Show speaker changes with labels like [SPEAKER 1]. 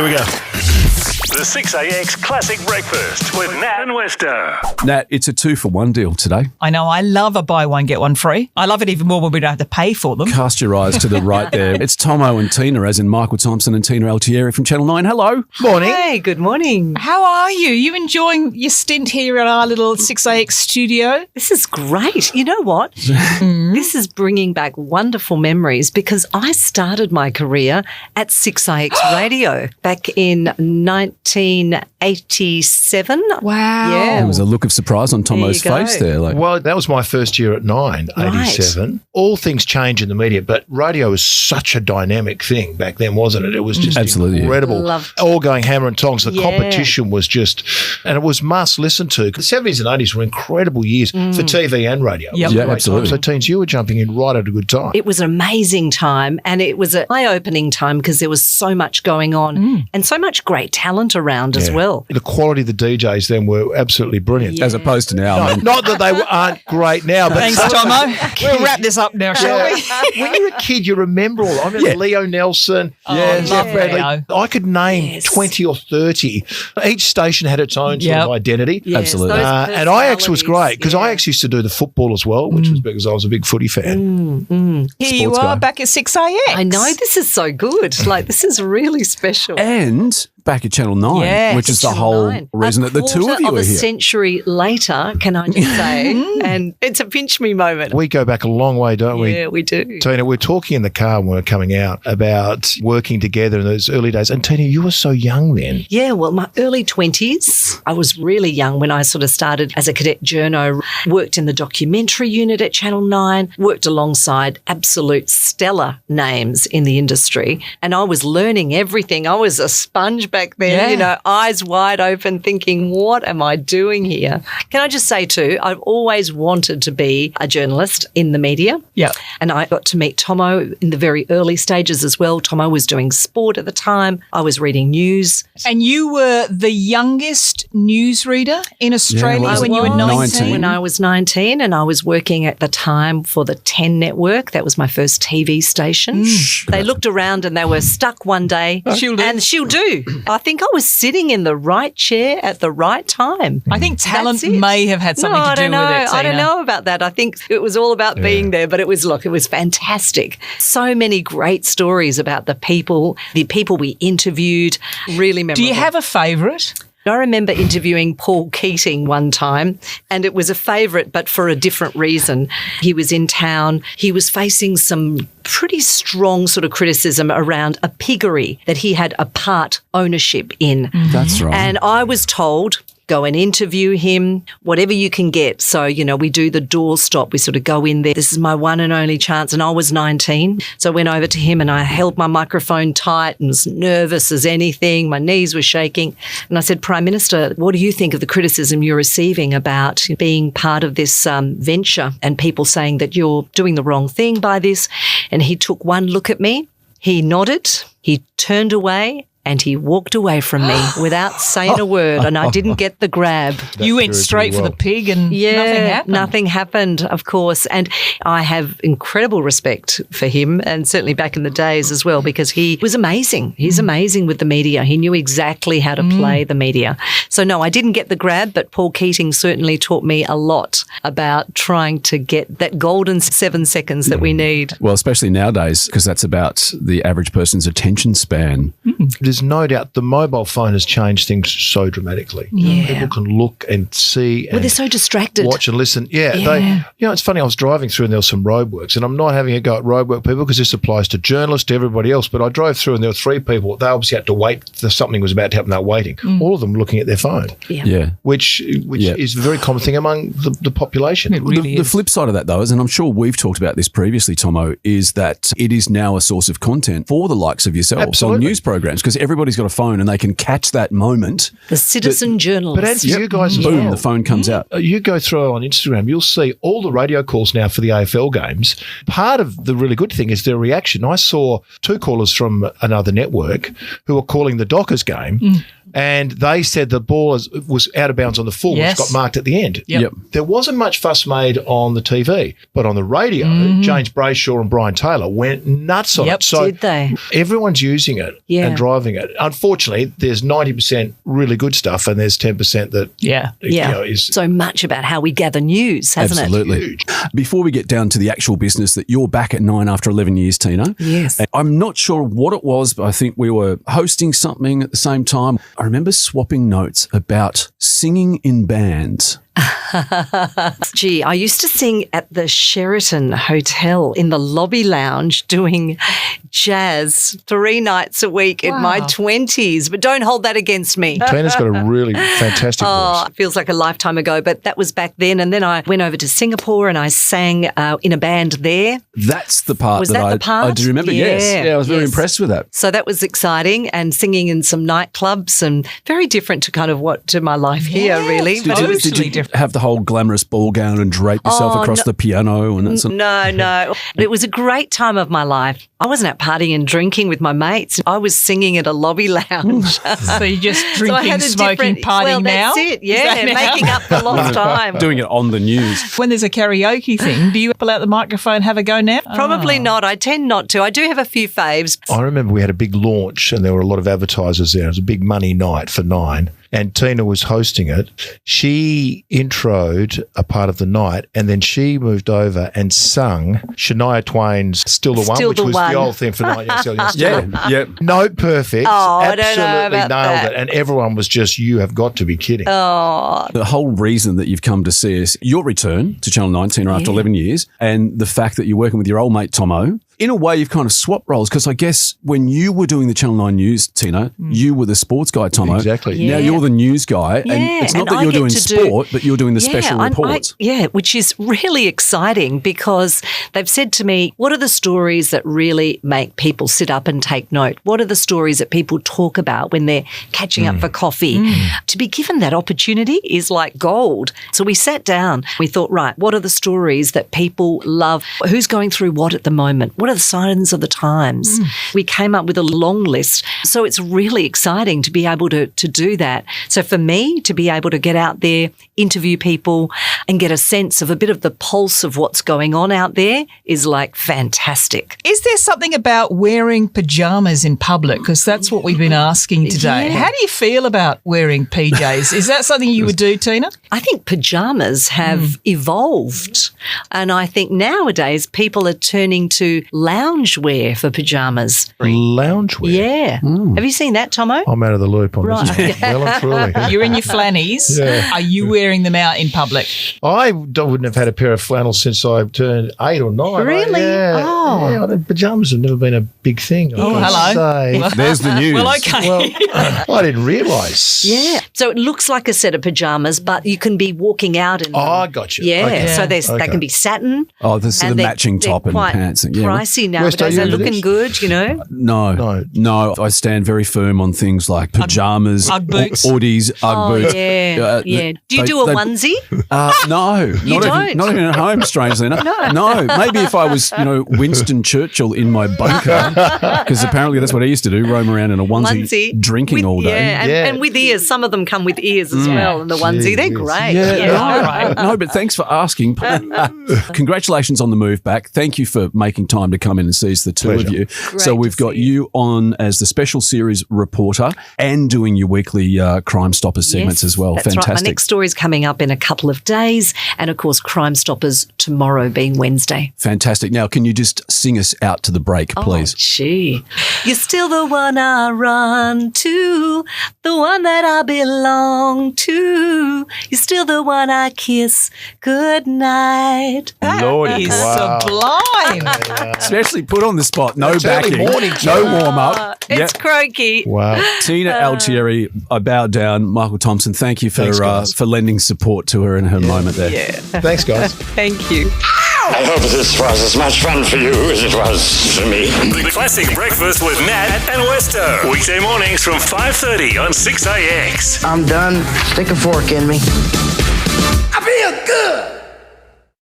[SPEAKER 1] Here we go. The 6AX Classic Breakfast with Nat and Westo.
[SPEAKER 2] Nat, it's a 2-for-1 deal today.
[SPEAKER 3] I know, I love a buy one, get one free. I love it even more when we don't have to pay for them.
[SPEAKER 2] Cast your eyes to the right there. It's Thommo and Tina, as in Michael Thomson and Tina Altieri from Channel 9. Hello.
[SPEAKER 4] Morning.
[SPEAKER 5] Hey, good morning.
[SPEAKER 3] How are you? You enjoying your stint here at our little 6AX studio?
[SPEAKER 5] This is great. You know what? This is bringing back wonderful memories because I started my career at 6AX Radio back in 1987.
[SPEAKER 3] Wow.
[SPEAKER 5] Yeah.
[SPEAKER 2] There was a look of surprise on Thommo's
[SPEAKER 5] There you
[SPEAKER 2] face
[SPEAKER 5] go.
[SPEAKER 2] there. Like,
[SPEAKER 4] Well, that was my first year at 9, 87. All things change in the media, but radio was such a dynamic thing back then, wasn't it? It was just
[SPEAKER 2] Absolutely, yeah.
[SPEAKER 4] incredible.
[SPEAKER 5] Loved-
[SPEAKER 4] All going hammer and tongs. The
[SPEAKER 5] Yeah.
[SPEAKER 4] competition was just, and it was must listen to. The 70s and 80s were incredible years for TV and radio. It
[SPEAKER 3] Yep.
[SPEAKER 4] was a
[SPEAKER 2] Yeah,
[SPEAKER 4] great
[SPEAKER 2] absolutely.
[SPEAKER 4] time. So, teens, you were jumping in right at a good time.
[SPEAKER 5] It was an amazing time and it was an eye-opening time because there was so much going on and so much great talent around as
[SPEAKER 4] Yeah.
[SPEAKER 5] well.
[SPEAKER 4] The quality of the DJs then were absolutely brilliant.
[SPEAKER 2] as opposed to now. I mean,
[SPEAKER 4] Not that they aren't great now, but
[SPEAKER 3] Thanks, Thommo. We'll wrap this up now, shall we?
[SPEAKER 4] when you were a kid, you remember all. I remember Leo Nelson,
[SPEAKER 3] love
[SPEAKER 4] Jeff Bradley.
[SPEAKER 3] Leo.
[SPEAKER 4] I could name 20 or 30. Each station had its own sort of identity.
[SPEAKER 5] Yes,
[SPEAKER 2] Absolutely.
[SPEAKER 5] those
[SPEAKER 4] And IX was great because
[SPEAKER 5] personalities,
[SPEAKER 4] IX used to do the football as well, which was because I was a big footy fan.
[SPEAKER 3] Here you
[SPEAKER 2] Sports
[SPEAKER 3] are
[SPEAKER 2] guy.
[SPEAKER 3] back at 6AX.
[SPEAKER 5] I know, this is so good. Like, this is really special.
[SPEAKER 2] and back at Channel 9,
[SPEAKER 3] Yes,
[SPEAKER 2] which is the
[SPEAKER 5] Channel
[SPEAKER 2] whole
[SPEAKER 5] 9.
[SPEAKER 2] reason that the two of you
[SPEAKER 5] a
[SPEAKER 2] are here.
[SPEAKER 5] century later, can I just say, and it's a pinch me moment.
[SPEAKER 4] We go back a long way, don't we?
[SPEAKER 5] Yeah, we do.
[SPEAKER 4] Tina, we're talking in the car when we were coming out about working together in those early days. And Tina, you were so young then.
[SPEAKER 5] Yeah, well, my early 20s, I was really young when I sort of started as a cadet journo, worked in the documentary unit at Channel 9, worked alongside absolute stellar names in the industry, and I was learning everything. I was a sponge back then,
[SPEAKER 3] Yeah.
[SPEAKER 5] you know, eyes wide open thinking, what am I doing here? Can I just say too, I've always wanted to be a journalist in the media.
[SPEAKER 3] Yeah.
[SPEAKER 5] And I got to meet Thommo in the very early stages as well. Thommo was doing sport at the time. I was reading news.
[SPEAKER 3] And you were the youngest newsreader in Australia
[SPEAKER 2] well,
[SPEAKER 3] when you were 19?
[SPEAKER 5] When I was 19, and I was working at the time for the 10 network. That was my first TV station. They looked around and they were stuck one day.
[SPEAKER 3] She'll do.
[SPEAKER 5] And she'll do. I think I was sitting in the right chair at the right time.
[SPEAKER 3] I think talent
[SPEAKER 5] That's it.
[SPEAKER 3] may have had something
[SPEAKER 5] No,
[SPEAKER 3] to do with it,
[SPEAKER 5] I don't
[SPEAKER 3] Tina.
[SPEAKER 5] know about that. I think it was all about being there, but it was fantastic. So many great stories about the people we interviewed, really memorable.
[SPEAKER 3] Do you have a favourite?
[SPEAKER 5] I remember interviewing Paul Keating one time, and it was a favourite, but for a different reason. He was in town. He was facing some pretty strong sort of criticism around a piggery that he had a part ownership in.
[SPEAKER 2] That's right.
[SPEAKER 5] And I was told, go and interview him, whatever you can get. So, you know, we do the doorstop. We sort of go in there. This is my one and only chance. And I was 19. So I went over to him and I held my microphone tight and was nervous as anything. My knees were shaking. And I said, Prime Minister, what do you think of the criticism you're receiving about being part of this venture and people saying that you're doing the wrong thing by this? And he took one look at me. He nodded. He turned away. And he walked away from me without saying a word, and I didn't get the grab.
[SPEAKER 3] You went
[SPEAKER 4] very
[SPEAKER 3] straight for
[SPEAKER 4] well.
[SPEAKER 3] the pig and nothing happened.
[SPEAKER 5] Of course. And I have incredible respect for him, and certainly back in the days as well, because he was amazing. He's amazing with the media. He knew exactly how to play the media. So, no, I didn't get the grab, but Paul Keating certainly taught me a lot about trying to get that golden 7 seconds that we need.
[SPEAKER 2] Well, especially nowadays, because that's about the average person's attention span.
[SPEAKER 4] There's no doubt the mobile phone has changed things so dramatically.
[SPEAKER 5] Yeah.
[SPEAKER 4] People can look and see
[SPEAKER 5] Well,
[SPEAKER 4] and
[SPEAKER 5] they're so distracted.
[SPEAKER 4] watch and listen.
[SPEAKER 5] Yeah.
[SPEAKER 4] It's funny, I was driving through and there was some roadworks, and I'm not having a go at roadwork people because this applies to journalists, to everybody else, but I drove through and there were 3 people. They obviously had to wait. Something was about to happen. They were waiting. All of them looking at their phone,
[SPEAKER 2] Yeah.
[SPEAKER 4] which is a very common thing among the population.
[SPEAKER 3] It really
[SPEAKER 2] The
[SPEAKER 3] is.
[SPEAKER 2] flip side of that, though, is, and I'm sure we've talked about this previously, Thommo, is that it is now a source of content for the likes of yourselves
[SPEAKER 4] Absolutely.
[SPEAKER 2] on news programs, because everybody's got a phone and they can catch that moment.
[SPEAKER 5] The citizen journalist.
[SPEAKER 4] But as you guys as
[SPEAKER 2] Boom,
[SPEAKER 4] well,
[SPEAKER 2] the phone comes out.
[SPEAKER 4] You go through on Instagram, you'll see all the radio calls now for the AFL games. Part of the really good thing is their reaction. I saw 2 callers from another network who were calling the Dockers game. and they said the ball was out of bounds on the full,
[SPEAKER 3] Yes.
[SPEAKER 4] which got marked at the end.
[SPEAKER 3] Yep.
[SPEAKER 4] There wasn't much fuss made on the TV, but on the radio, James Brayshaw and Brian Taylor went nuts on
[SPEAKER 3] Yep.
[SPEAKER 4] it. So
[SPEAKER 5] Did they?
[SPEAKER 4] everyone's using it
[SPEAKER 5] Yeah.
[SPEAKER 4] and driving it. Unfortunately, there's 90% really good stuff, and there's 10% that
[SPEAKER 3] Yeah.
[SPEAKER 4] is
[SPEAKER 5] So much about how we gather news, hasn't
[SPEAKER 2] Absolutely.
[SPEAKER 4] huge.
[SPEAKER 2] Before we get down to the actual business, that you're back at 9 after 11 years, Tina.
[SPEAKER 5] Yes.
[SPEAKER 2] And I'm not sure what it was, but I think we were hosting something at the same time. I remember swapping notes about singing in bands.
[SPEAKER 5] Gee, I used to sing at the Sheraton Hotel in the lobby lounge doing jazz 3 nights a week in my
[SPEAKER 3] Wow.
[SPEAKER 5] 20s, but don't hold that against me.
[SPEAKER 4] Tina's got a really fantastic
[SPEAKER 5] Oh,
[SPEAKER 4] voice.
[SPEAKER 5] it feels like a lifetime ago, but that was back then. And then I went over to Singapore and I sang in a band there.
[SPEAKER 2] That's the part
[SPEAKER 5] Was
[SPEAKER 2] that,
[SPEAKER 5] that the part?
[SPEAKER 2] I do remember. Yes.
[SPEAKER 5] Yeah.
[SPEAKER 2] Yeah, I was very
[SPEAKER 5] Yes.
[SPEAKER 2] impressed with that.
[SPEAKER 5] So that was exciting, and singing in some nightclubs, and very different to kind of to my life here, really.
[SPEAKER 3] Did
[SPEAKER 5] But
[SPEAKER 3] you-
[SPEAKER 5] it was
[SPEAKER 2] Did you
[SPEAKER 3] different.
[SPEAKER 2] have the whole glamorous ball gown and drape yourself across the piano and that sort of?
[SPEAKER 5] No. But it was a great time of my life. I wasn't out partying and drinking with my mates. I was singing at a lobby lounge.
[SPEAKER 3] So you're just
[SPEAKER 5] So I
[SPEAKER 3] drinking,
[SPEAKER 5] had a
[SPEAKER 3] smoking,
[SPEAKER 5] different-
[SPEAKER 3] partying
[SPEAKER 5] well,
[SPEAKER 3] now?
[SPEAKER 5] that's it.
[SPEAKER 3] Is
[SPEAKER 5] Yeah,
[SPEAKER 3] that now?
[SPEAKER 5] making up for lost time.
[SPEAKER 2] Doing it on the news.
[SPEAKER 3] When there's a karaoke thing, do you pull out the microphone, have a go now?
[SPEAKER 5] Probably not. I tend not to. I do have a few faves.
[SPEAKER 4] I remember we had a big launch and there were a lot of advertisers there. It was a big money night for 9 and Tina was hosting it. She introed a part of the night and then she moved over and sung Shania Twain's Still the One,
[SPEAKER 5] Still
[SPEAKER 4] which
[SPEAKER 5] the
[SPEAKER 4] was
[SPEAKER 5] One.
[SPEAKER 4] the old thing for 9 years.
[SPEAKER 2] Yeah.
[SPEAKER 4] Note perfect.
[SPEAKER 5] Oh, I don't know
[SPEAKER 4] Absolutely
[SPEAKER 5] about
[SPEAKER 4] nailed
[SPEAKER 5] that.
[SPEAKER 4] it. And everyone was just, you have got to be kidding.
[SPEAKER 2] The whole reason that you've come to see us, your return to Channel 19 after 11 years, and the fact that you're working with your old mate, Thommo. In a way, you've kind of swapped roles because I guess when you were doing the Channel 9 news, Tina, you were the sports guy, Thommo.
[SPEAKER 4] Exactly.
[SPEAKER 2] Now
[SPEAKER 5] Yeah.
[SPEAKER 2] you're the news guy.
[SPEAKER 5] Yeah,
[SPEAKER 2] And it's not
[SPEAKER 5] and
[SPEAKER 2] that
[SPEAKER 5] I
[SPEAKER 2] you're
[SPEAKER 5] get
[SPEAKER 2] doing
[SPEAKER 5] to do-
[SPEAKER 2] sport, but you're doing the special reports.
[SPEAKER 5] Which is really exciting because they've said to me, what are the stories that really make people sit up and take note? What are the stories that people talk about when they're catching up for coffee? To be given that opportunity is like gold. So we sat down, we thought, right, what are the stories that people love? Who's going through what at the moment? What are the signs of the times? We came up with a long list. So it's really exciting to be able to do that. So for me, to be able to get out there, interview people and get a sense of a bit of the pulse of what's going on out there is like fantastic.
[SPEAKER 3] Is there something about wearing pajamas in public? Because that's what we've been asking today.
[SPEAKER 5] Yeah.
[SPEAKER 3] How do you feel about wearing PJs? Is that something you would do, Tina?
[SPEAKER 5] I think pajamas have evolved. And I think nowadays people are turning to loungewear for pajamas.
[SPEAKER 4] Loungewear.
[SPEAKER 5] Yeah. Have you seen that, Thommo?
[SPEAKER 4] I'm out of the loop on
[SPEAKER 5] Right.
[SPEAKER 4] this. Well and truly.
[SPEAKER 3] You're in your flannies.
[SPEAKER 4] Yeah.
[SPEAKER 3] Are you wearing them out in public?
[SPEAKER 4] I wouldn't have had a pair of flannels since I turned 8 or 9.
[SPEAKER 5] Really?
[SPEAKER 4] Yeah.
[SPEAKER 5] Oh.
[SPEAKER 4] Yeah, I think pajamas have never been a big thing.
[SPEAKER 3] Oh, hello.
[SPEAKER 2] There's the news.
[SPEAKER 3] Well, okay.
[SPEAKER 4] Well, I didn't realise.
[SPEAKER 5] Yeah. So it looks like a set of pajamas, but you can be walking out in them.
[SPEAKER 4] Oh, I got you.
[SPEAKER 5] Yeah.
[SPEAKER 4] Okay.
[SPEAKER 5] So they
[SPEAKER 4] Okay.
[SPEAKER 5] can be satin.
[SPEAKER 2] Oh, this is the
[SPEAKER 5] and they're-
[SPEAKER 2] matching
[SPEAKER 5] they're
[SPEAKER 2] top and
[SPEAKER 5] quite
[SPEAKER 2] pants. Yeah.
[SPEAKER 5] pricey
[SPEAKER 4] Westo,
[SPEAKER 5] nowadays.
[SPEAKER 4] you
[SPEAKER 5] They're
[SPEAKER 4] into
[SPEAKER 5] looking
[SPEAKER 4] this?
[SPEAKER 5] good, you know.
[SPEAKER 2] No. I stand very firm on things like pajamas,
[SPEAKER 3] Ugg boots.
[SPEAKER 2] Audis, Ugg boots.
[SPEAKER 5] Yeah. Do you do a onesie?
[SPEAKER 2] No,
[SPEAKER 5] don't?
[SPEAKER 2] not even at home. Strangely enough, no. Maybe if I was, Winston Churchill in my bunker, because apparently that's what I used to do: roam around in a onesie, drinking
[SPEAKER 5] with,
[SPEAKER 2] all day.
[SPEAKER 5] Yeah,
[SPEAKER 4] Yeah.
[SPEAKER 5] and with ears. Some of them come with ears as well in the onesie. They're
[SPEAKER 4] Jeez.
[SPEAKER 5] great.
[SPEAKER 2] Yeah, no, but thanks for asking. Congratulations on the move back. Thank you for making time to come in and see us, the two of
[SPEAKER 4] Pleasure.
[SPEAKER 2] you. So
[SPEAKER 5] to
[SPEAKER 2] we've got
[SPEAKER 5] see
[SPEAKER 2] you on as the special series reporter and doing your weekly Crime Stoppers segments as well.
[SPEAKER 5] That's right.
[SPEAKER 2] Fantastic.
[SPEAKER 5] My next story is coming up in a couple of days. And of course, Crime Stoppers tomorrow being Wednesday.
[SPEAKER 2] Fantastic. Now, can you just sing us out to the break, please?
[SPEAKER 5] Oh, gee. You're still the one I run to, the one that I belong to. You're still the one I kiss goodnight.
[SPEAKER 2] Lordy,
[SPEAKER 3] Is
[SPEAKER 2] wow.
[SPEAKER 3] sublime.
[SPEAKER 2] Especially put on the spot. No
[SPEAKER 4] It's early
[SPEAKER 2] backing.
[SPEAKER 4] morning,
[SPEAKER 2] No
[SPEAKER 4] Tina.
[SPEAKER 2] warm up.
[SPEAKER 5] It's croaky.
[SPEAKER 4] Wow.
[SPEAKER 2] Tina Altieri, I bow down. Michael Thomson, thank you
[SPEAKER 4] Thanks,
[SPEAKER 2] for
[SPEAKER 4] guys.
[SPEAKER 2] for lending support to her in her moment there.
[SPEAKER 5] Yeah.
[SPEAKER 4] Thanks, guys.
[SPEAKER 5] Thank you.
[SPEAKER 6] I hope this was as much fun for you as it was for me.
[SPEAKER 1] The Classic Breakfast with Nat and Westo. Weekday mornings from 5:30 on 6AX.
[SPEAKER 7] I'm done. Stick a fork in me. I feel good.